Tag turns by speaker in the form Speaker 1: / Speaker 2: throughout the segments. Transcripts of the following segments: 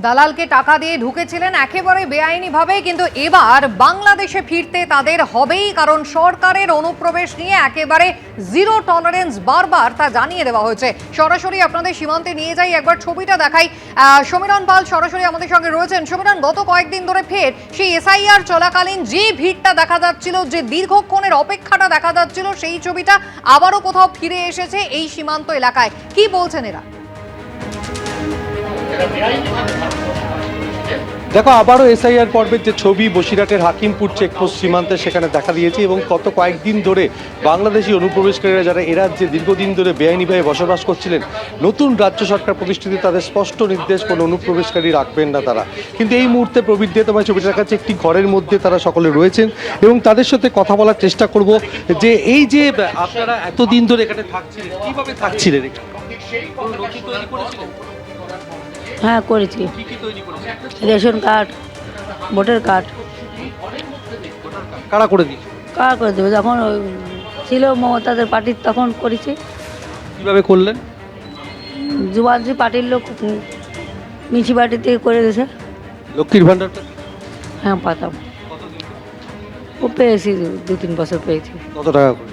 Speaker 1: দালালকে টাকা দিয়ে ঢুকেছিলেন একেবারে বেআইনিভাবে, কিন্তু এবার বাংলাদেশে ফিরতে তাদের হবেই, কারণ সরকারের অনুপ্রবেশ নিয়ে একেবারে জিরো টলারেন্স বারবার তা জানিয়ে দেওয়া হয়েছে। সরাসরি আপনাদের সীমান্তে নিয়ে যাই, একবার ছবিটা দেখাই। সমীরণ পাল সরাসরি আমাদের সঙ্গে রয়েছেন। সমীরণ, গত কয়েকদিন ধরে ফের সেই এসআইআর চলাকালীন যে ভিড়টা দেখা যাচ্ছিল, যে দীর্ঘক্ষণের অপেক্ষাটা দেখা যাচ্ছিল, সেই ছবিটা আবারও কোথাও ফিরে এসেছে এই সীমান্ত এলাকায়। কি বলছেন এরা?
Speaker 2: দেখো, আবারও এসআইআর পর্বের যে ছবি বসিরহাটের হাকিমপুর চেকপোস্ট সীমান্তে সেখানে দেখা দিয়েছে, এবং গত কয়েকদিন ধরে বাংলাদেশি অনুপ্রবেশকারীরা যারা এ রাজ্যে দীর্ঘদিন ধরে বেআইনিভাবে বসবাস করছিলেন, নতুন রাজ্য সরকার প্রতিষ্ঠিত তাদের স্পষ্ট নির্দেশ কোনো অনুপ্রবেশকারী রাখবেন না তারা। কিন্তু এই মুহূর্তে প্রবীর দিয়ে তোমার ছবিটা দেখাচ্ছে, একটি ঘরের মধ্যে তারা সকলে রয়েছেন এবং তাদের সাথে কথা বলার চেষ্টা করব যে এই যে আপনারা এতদিন ধরে এখানে থাকছিলেন, কিভাবে থাকছিলেন?
Speaker 3: হ্যাঁ করেছি, রেশন কার্ড, ভোটার কার্ড।
Speaker 2: কারা করে দিয়েছে?
Speaker 3: কারা করে দেবে? যখন ছিল মমতাদের পার্টির তখন করেছি।
Speaker 2: কিভাবে করলেন?
Speaker 3: যুবাজি পার্টির লোক মিউনিসিপালিটি থেকে করে দিয়েছে।
Speaker 2: লক্ষ্মীর ভান্ডার
Speaker 3: হ্যাঁ পাতাম, ও পেয়েছি, 2-3 বছর পেয়েছি।
Speaker 2: কত টাকা করে?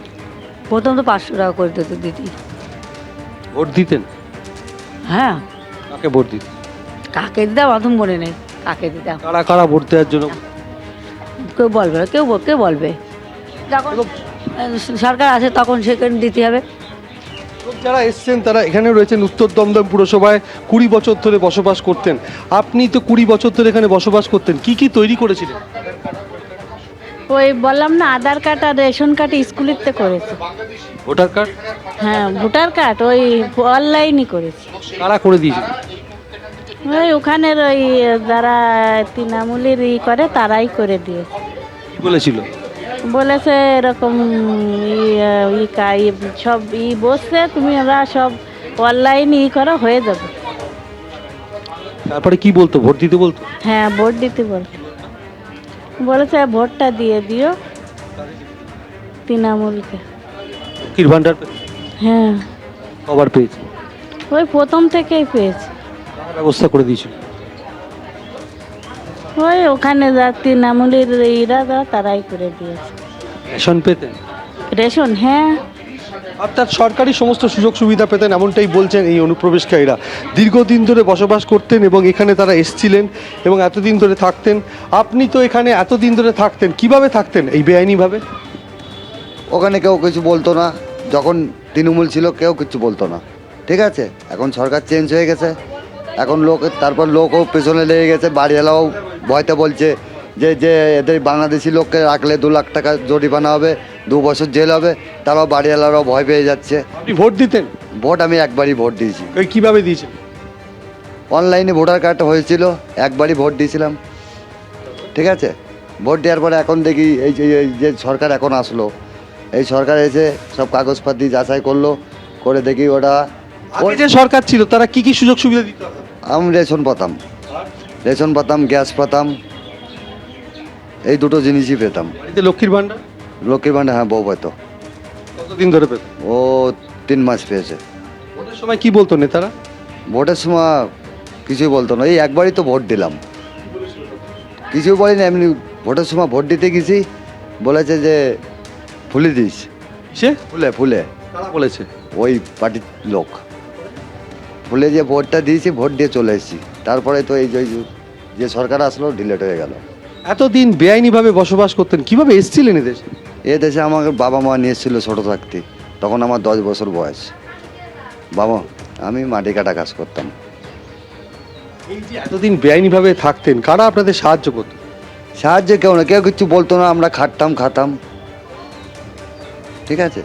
Speaker 3: প্রথম তো 500 টাকা করে দিত দিদি।
Speaker 2: ভোট দিতেন?
Speaker 3: হ্যাঁ।
Speaker 2: কাকে ভোট দিতেন?
Speaker 3: কাকে দিতাম অত মনে নেই কাকে দিতাম।
Speaker 2: কারা কারা ভোট দেওয়ার জন্য?
Speaker 3: কেউ বলবে না, কেউ বলবে যখন সরকার আছে তখন সেখানে দিতে হবে।
Speaker 2: যারা এসছেন তারা এখানে রয়েছেন উত্তর দমদম পুরসভায় 20 বছর ধরে বসবাস করতেন। আপনি তো 20 বছর ধরে এখানে বসবাস করতেন, কি কি তৈরি করেছিলেন?
Speaker 4: ওই বললাম না, আধার কার্ড আর রেশন কার্ড স্কুলেতে করেছে।
Speaker 2: Voter card?
Speaker 4: হ্যাঁ ভোটার কার্ড ওই অনলাইনই করেছি।
Speaker 2: কারা করে দিয়েছিল?
Speaker 4: ওই ওখানের ওই যারা তৃণমূলের করে তারাই করে দিয়েছে।
Speaker 2: কি বলেছিল?
Speaker 4: বলেছে এরকম সব বসছে, তুমি ওরা সব অনলাইন করো, হয়ে যাবে।
Speaker 2: তারপরে কি বলতো? ভোট দিতে বলতো?
Speaker 4: হ্যাঁ ভোট দিতে বলেছে ভোটটা দিয়ে দিও তৃণমূলকে।
Speaker 2: লক্ষ্মীর ভান্ডার
Speaker 4: হ্যাঁ
Speaker 2: কবার পেয়েছে?
Speaker 4: ওই প্রথম থেকেই পেয়েছে।
Speaker 2: কারা ব্যবস্থা করে দিয়েছিল?
Speaker 4: ওই ওখানে যা তৃণমূলের তারাই করে দিয়েছে।
Speaker 2: রেশন পেতেন?
Speaker 4: রেশন হ্যাঁ।
Speaker 2: অর্থাৎ সরকারি সমস্ত সুযোগ সুবিধা পেতেন, এমনটাই বলছেন এই অনুপ্রবেশকারীরা। দীর্ঘদিন ধরে বসবাস করতেন এবং এখানে তারা এসছিলেন এবং এতদিন ধরে থাকতেন। আপনি তো এখানে এতদিন ধরে থাকতেন, কিভাবে থাকতেন এই বেআইনিভাবে?
Speaker 5: ওখানে কেউ কিছু বলতো না, যখন তৃণমূল ছিল কেউ কিছু বলতো না, ঠিক আছে। এখন সরকার চেঞ্জ হয়ে গেছে, এখন তারপর লোকও পেছনে লেগে গেছে। বাড়িওয়ালাও ভয়তে বলছে যে এদের বাংলাদেশি লোককে রাখলে 2 লাখ টাকা জরিমানা হবে, 2 বছর জেল হবে। তারাও বাড়িওয়ালারাও ভয় পেয়ে যাচ্ছে।
Speaker 2: আপনি ভোট দিতেন?
Speaker 5: ভোট আমি একবারই ভোট দিয়েছি।
Speaker 2: ওই কিভাবে দিয়েছেন?
Speaker 5: অনলাইনে ভোটার কার্ড হয়েছিল, একবারই ভোট দিয়েছিলাম, ঠিক আছে। ভোট দেওয়ার পরে এখন দেখি এই যে সরকার এখন আসলো, এই সরকার এসে সব কাগজপাতি যাচাই করলো, করে দেখি ওটা
Speaker 2: আগে যে সরকার ছিল তারা কি কি সুযোগ সুবিধা দিত?
Speaker 5: আমি রেশন পাতাম, গ্যাস পাতাম, এই দুটো জিনিসই পেতাম।
Speaker 2: বাড়িতে লক্ষ্মীর ভান্ডার?
Speaker 5: লক্ষ্মীর ভান্ডার হ্যাঁ, বউ পেত।
Speaker 2: কতদিন ধরে পেত?
Speaker 5: ও 3 মাস পেয়েছে।
Speaker 2: ভোটের সময় কি বলতো নেতারা?
Speaker 5: ভোটের সময় কিছুই বলতো না, এই একবারই তো ভোট দিলাম, কিছুই বলি না। এমনি ভোটের সময় ভোট দিতে গেছি, বলেছে যে ফুলে দিস।
Speaker 2: সে
Speaker 5: ফুলে
Speaker 2: কারা বলেছে?
Speaker 5: ওই পার্টির লোক ফুলে দিয়ে ভোটটা দিয়েছি, ভোট দিয়ে চলে এসেছি। তারপরে তো এই যে সরকার আসলো ডিলেট হয়ে গেল।
Speaker 2: এতদিন বেআইনিভাবে বসবাস করতেন, কিভাবে এসেছিলেন এদেশে?
Speaker 5: এ দেশে আমাকে বাবা মা নিয়ে এসেছিলো ছোটো থাকতে, তখন আমার 10 বছর বয়স। বাবা আমি মাটি কাটা কাজ করতাম।
Speaker 2: এই যে এতদিন বেআইনিভাবে থাকতেন, কারা আপনাদের সাহায্য করতো?
Speaker 5: সাহায্য কেউ না, কেউ কিছু বলতো না। আমরা খাতাম, ঠিক আছে।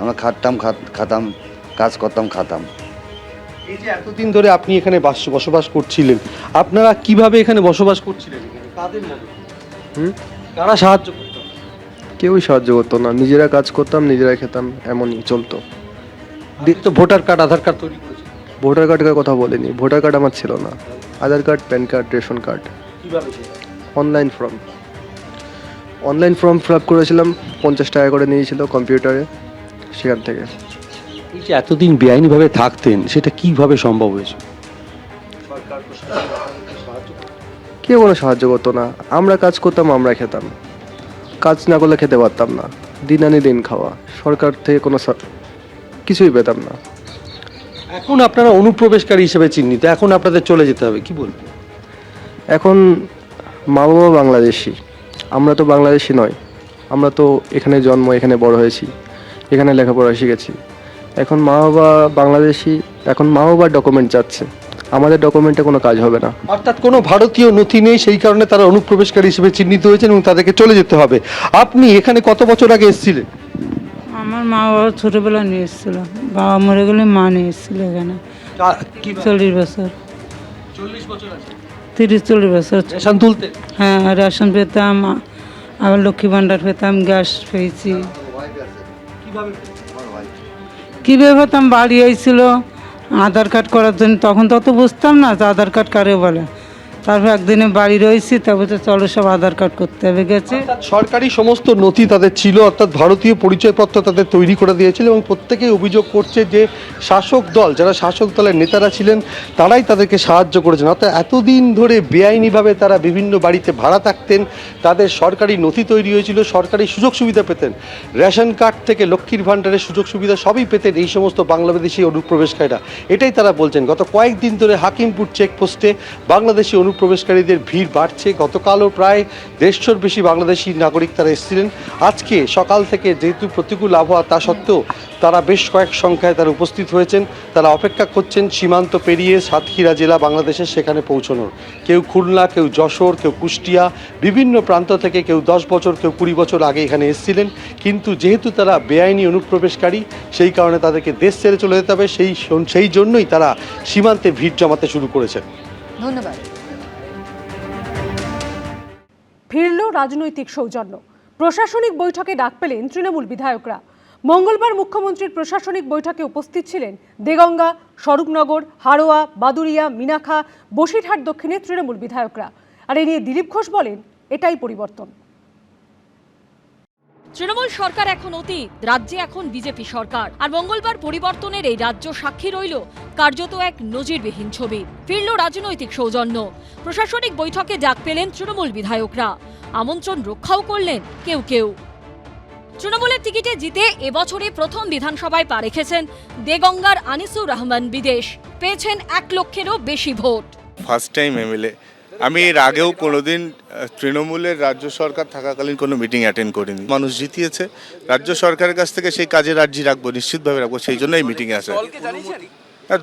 Speaker 5: আমরা খাতাম, কাজ করতাম, খাতাম।
Speaker 2: এই যে এতদিন ধরে আপনি এখানে বসবাস করছিলেন, আপনারা কিভাবে এখানে বসবাস করছিলেন? কাদের মধ্যে কারা সাহায্য করতো?
Speaker 6: কেউই সাহায্য করতো না, নিজেরা কাজ করতাম, নিজেরা খেতাম, এমনই চলতো।
Speaker 2: তো ভোটার কার্ড, আধার কার্ড তৈরি করেছে?
Speaker 6: ভোটার কার্ডের কথা বলিনি, ভোটার কার্ড আমার ছিল না। Aadhaar card, PAN card, ration card.
Speaker 2: কিভাবে?
Speaker 6: অনলাইন ফর্ম ফিল আপ করেছিলাম, 50 টাকা করে নিয়েছিল কম্পিউটারে, সেখান থেকে।
Speaker 2: এই যে এতদিন বেআইনিভাবে থাকতেন, সেটা কিভাবে সম্ভব হয়েছে? সরকার
Speaker 6: কেউ কোনো সাহায্য করতো না। আমরা কাজ করতাম, আমরা খেতাম, কাজ না করলে খেতে পারতাম না। দিন আনি দিন খাওয়া, সরকার থেকে কোনো কিছুই পেতাম না।
Speaker 2: এখন আপনারা অনুপ্রবেশকারী হিসেবে চিহ্নিত, এখন আপনাদের চলে যেতে হবে, কি বলবেন?
Speaker 6: এখন মা বাবা বাংলাদেশি, আমরা তো বাংলাদেশি নয়। আমরা তো এখানে জন্ম, এখানে বড় হয়েছি, এখানে লেখাপড়া শিখেছি। এখন মা বাবা বাংলাদেশি, এখন মা বাবার ডকুমেন্ট চাচ্ছে, আমাদের ডকুমেন্টে কোনো কাজ হবে না।
Speaker 2: অর্থাৎ কোনো ভারতীয় নথি নেই, সেই কারণে তারা অনুপ্রবেশকারী হিসেবে চিহ্নিত হয়েছেন এবং তাদেরকে চলে যেতে হবে। আপনি এখানে কত বছর আগে এসেছিলেন?
Speaker 7: আমার মা বাবা ছোটবেলা নিয়ে এসেছিল, বাবা মরে গেলে মা নিয়ে এসেছিল এখানে। 40 বছর, 30-40 বছর।
Speaker 2: রেশন তুলতে?
Speaker 7: হ্যাঁ, রেশন পেতাম, আবার লক্ষ্মী ভাণ্ডার পেতাম, গ্যাস পেয়েছি। কীভাবে পেতাম? বাড়ি আইছিল আধার কার্ড করার জন্য, তখন তত বুঝতাম না যে আধার কার্ড কারে বলে। তারপর একদিনে বাড়ি রয়েছি, তারপর তো চলো সব আধার কার্ড করতে হবে গেছে।
Speaker 2: সরকারি সমস্ত নথি তাদের ছিল, অর্থাৎ ভারতীয় পরিচয়পত্র তাদের তৈরি করে দিয়েছিল এবং প্রত্যেকেই অভিযোগ করছে যে শাসক দল, যারা শাসক দলের নেতারা ছিলেন, তারাই তাদেরকে সাহায্য করেছেন। অর্থাৎ এতদিন ধরে বেআইনিভাবে তারা বিভিন্ন বাড়িতে ভাড়া থাকতেন, তাদের সরকারি নথি তৈরি হয়েছিল, সরকারি সুযোগ সুবিধা পেতেন, রেশন কার্ড থেকে লক্ষ্মীর ভাণ্ডারের সুযোগ সুবিধা সবই পেতেন এই সমস্ত বাংলাদেশি অনুপ্রবেশকারীরা। এটাই তারা বলছেন। গত কয়েকদিন ধরে হাকিমপুর চেকপোস্টে বাংলাদেশি অনুপ্রবেশকারীদের ভিড় বাড়ছে। গতকালও প্রায় 150 বেশি বাংলাদেশি নাগরিক তারা এসেছিলেন। আজকে সকাল থেকে যেহেতু প্রতিকূল আবহাওয়া, তা সত্ত্বেও তারা বেশ কয়েক সংখ্যায় তারা উপস্থিত হয়েছেন। তারা অপেক্ষা করছেন সীমান্ত পেরিয়ে সাতক্ষীরা জেলা বাংলাদেশের সেখানে পৌঁছানোর। কেউ খুলনা, কেউ যশোর, কেউ কুষ্টিয়া, বিভিন্ন প্রান্ত থেকে, কেউ 10 বছর, কেউ 20 বছর আগে এখানে এসেছিলেন। কিন্তু যেহেতু তারা বেআইনি অনুপ্রবেশকারী, সেই কারণে তাদেরকে দেশ ছেড়ে চলে যেতে হবে। সেই জন্যই তারা সীমান্তে ভিড় জমাতে শুরু করেছেন।
Speaker 1: ধন্যবাদ।
Speaker 8: ফিরল রাজনৈতিক সৌজন্য। প্রশাসনিক বৈঠকে ডাক পেলেন তৃণমূল বিধায়করা। মঙ্গলবার মুখ্যমন্ত্রীর প্রশাসনিক বৈঠকে উপস্থিত ছিলেন দেগঙ্গা, স্বরূপনগর, হাড়োয়া, বাদুড়িয়া, মিনাখা, বসিরহাট দক্ষিণের তৃণমূল বিধায়করা। আর এ নিয়ে দিলীপ ঘোষ বলেন, এটাই পরিবর্তন।
Speaker 9: তৃণমূল সরকার এখন অতীত, রাজ্যে এখন বিজেপি সরকার। আর মঙ্গলবার পরিবর্তনের এই রাজ্য সাক্ষী রইল কার্যত এক নজিরবিহীন ছবি। ফিরল রাজনৈতিক সৌজন্য। প্রশাসনিক বৈঠকে ডাক পেলেন তৃণমূল বিধায়করা। আমন্ত্রণ রক্ষাও করলেন কেউ কেউ। তৃণমূলের টিকিটে জিতে এবছরে প্রথম বিধানসভায় পা রেখেছেন দেগঙ্গার আনিসুর রহমান বিদেশ। পেয়েছেন 1 লক্ষেরও বেশি ভোট।
Speaker 10: First time MLA. আমি এর আগেও কোনোদিন তৃণমূলের রাজ্য সরকার থাকাকালীন কোনো মিটিং অ্যাটেন্ড করিনি। মানুষ জিতিয়েছে, রাজ্য সরকারের কাছ থেকে সেই কাজের আর্জি রাখবো, নিশ্চিতভাবে রাখবো, সেই জন্য এই মিটিংয়ে আসে।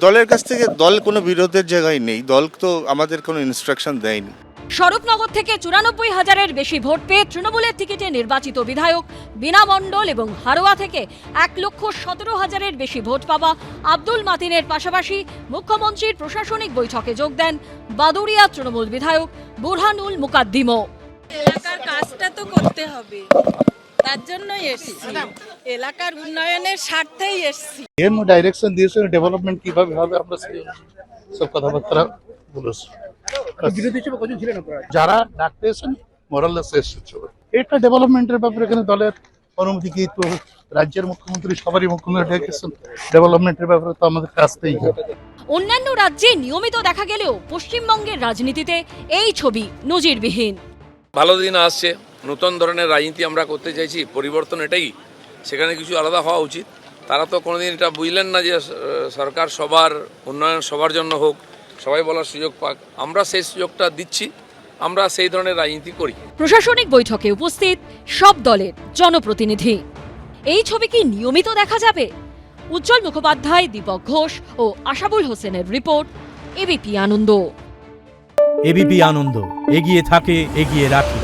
Speaker 10: দলের কাছ থেকে, দল কোনো বিরোধের জায়গায় নেই, দল তো আমাদের কোনো ইনস্ট্রাকশন দেয়নি।
Speaker 9: স্বরূপনগর থেকে 94,000-এর বেশি ভোট পেয়ে তৃণমূলের টিকিটে নির্বাচিত বিধায়ক বীণা মণ্ডল এবং হাড়োয়া থেকে 1,17,000-এর বেশি ভোট পাওয়া আব্দুল মাতিনের পাশাপাশি মুখ্যমন্ত্রীর প্রশাসনিক বৈঠকে যোগ দেন বাদুড়িয়া তৃণমূল বিধায়ক বুরহানুল মুকাদ্দিমও।
Speaker 11: এলাকার কাজটা তো করতে হবে, তার জন্যই এসেছি, এলাকার উন্নয়নের স্বার্থেই এসেছি।
Speaker 12: এর ডাইরেকশন দিয়েছে, ডেভেলপমেন্ট কিভাবে হবে আমরা সব কথাবার্তা বলেছি। যারা ডাকতে এসেছেন মোরাললেস এসেছে, এটা ডেভেলপমেন্টের ব্যাপারে এখানে দলের অনুমতি কি? তো রাজ্যের মুখ্যমন্ত্রী সবারই মুখ্যমন্ত্রী ডেকেছেন, ডেভেলপমেন্টের ব্যাপারে তো আমাদের আসতেই হবে।
Speaker 9: অন্যান্য রাজ্যে নিয়মিত দেখা গেলেও পশ্চিমবঙ্গের রাজনীতিতে এই ছবি নজিরবিহীন।
Speaker 13: ভালো দিন আসছে, নতুন ধরনের রাজনীতি আমরা করতে চাইছি, পরিবর্তন এটাই, সেখানে কিছু আলাদা হওয়া উচিত। তারা তো কোনোদিন এটা বুঝলেন না যে সরকার সবার উন্নয়ন সবার জন্য হোক, সবাই বলার সুযোগ পাক। আমরা সেই সুযোগটা দিচ্ছি, আমরা সেই ধরনের রাজনীতি করি।
Speaker 9: প্রশাসনিক বৈঠকে উপস্থিত সব দলের জনপ্রতিনিধি। এই ছবি কি নিয়মিত দেখা যাবে? উজ্জ্বল মুখোপাধ্যায়, দীপক ঘোষ ও আশাবুল হোসেনের রিপোর্ট, এবিপি আনন্দ।
Speaker 14: এবিপি আনন্দ, এগিয়ে থাকে, এগিয়ে রাখে।